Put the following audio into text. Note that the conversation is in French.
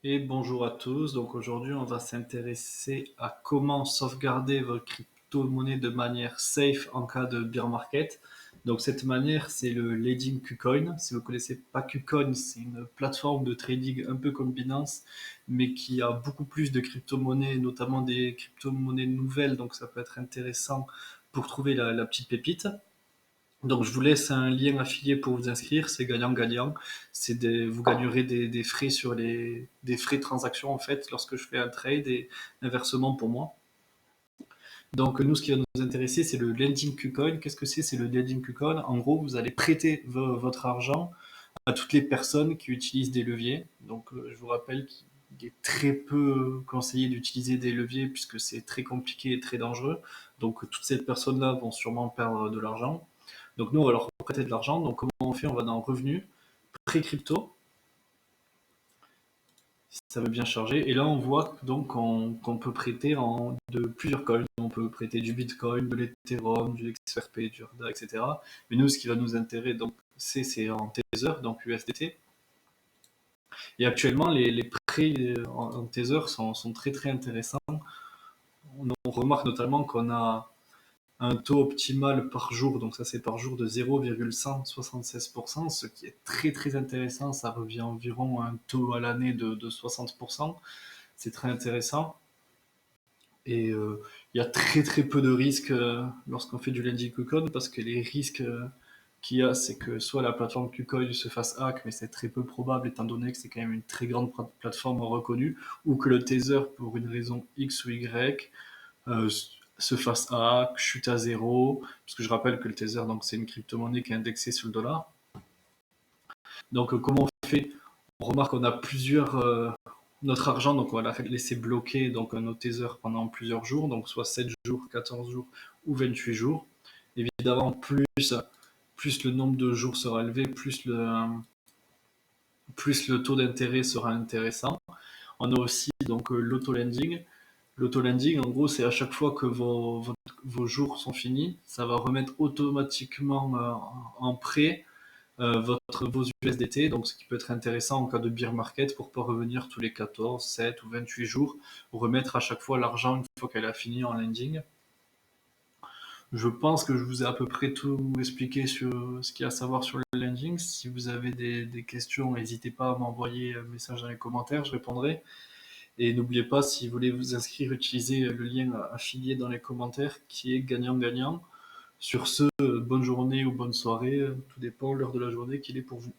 Et bonjour à tous. Donc aujourd'hui, on va s'intéresser à comment sauvegarder votre crypto-monnaie de manière safe en cas de bear market. Donc cette manière, c'est le Ledging KuCoin. Si vous connaissez pas KuCoin, c'est une plateforme de trading un peu comme Binance, mais qui a beaucoup plus de crypto-monnaies, notamment des crypto-monnaies nouvelles. Donc ça peut être intéressant pour trouver la petite pépite. Donc je vous laisse un lien affilié pour vous inscrire, c'est gagnant-gagnant. Vous gagnerez des frais sur des frais de transaction en fait lorsque je fais un trade et inversement pour moi. Donc nous, ce qui va nous intéresser, c'est le lending KuCoin. Qu'est-ce que c'est? C'est le lending KuCoin. En gros, vous allez prêter votre argent à toutes les personnes qui utilisent des leviers. Donc je vous rappelle qu'il est très peu conseillé d'utiliser des leviers puisque c'est très compliqué et très dangereux. Donc toutes ces personnes-là vont sûrement perdre de l'argent. Donc nous, on va leur prêter de l'argent. Donc comment on fait? On va dans revenus, pré-crypto, si ça veut bien charger. Et là, on voit donc qu'on peut prêter de plusieurs coins. On peut prêter du Bitcoin, de l'Ethereum, du XRP, du ADA, etc. Mais nous, ce qui va nous intéresser, donc, c'est en Tether, donc USDT. Et actuellement, les prêts en Tether sont très très intéressants. On remarque notamment qu'on a un taux optimal par jour, donc ça c'est par jour de 0,176%, ce qui est très très intéressant, ça revient environ à un taux à l'année de 60%, c'est très intéressant. Et il y a très très peu de risques lorsqu'on fait du lending KuCoin, parce que les risques qu'il y a, c'est que soit la plateforme KuCoin se fasse hack, mais c'est très peu probable étant donné que c'est quand même une très grande plateforme reconnue, ou que le Tether, pour une raison X ou Y, euh, se fasse hack, chute à zéro, parce que je rappelle que le Tether, donc c'est une crypto-monnaie qui est indexée sur le dollar. Donc comment on fait? On remarque qu'on a notre argent, donc on va la laisser bloquer donc nos Tether pendant plusieurs jours, donc soit 7 jours, 14 jours ou 28 jours. Évidemment, plus le nombre de jours sera élevé, plus le taux d'intérêt sera intéressant. On a aussi donc l'auto-lending. L'auto-lending, en gros, c'est à chaque fois que vos jours sont finis, ça va remettre automatiquement en prêt vos USDT, donc ce qui peut être intéressant en cas de bear market pour pas revenir tous les 14, 7 ou 28 jours, remettre à chaque fois l'argent une fois qu'elle a fini en lending. Je pense que je vous ai à peu près tout expliqué sur ce qu'il y a à savoir sur le lending. Si vous avez des questions, n'hésitez pas à m'envoyer un message dans les commentaires, je répondrai. Et n'oubliez pas, si vous voulez vous inscrire, utilisez le lien affilié dans les commentaires qui est gagnant-gagnant. Sur ce, bonne journée ou bonne soirée, tout dépend l'heure de la journée qu'il est pour vous.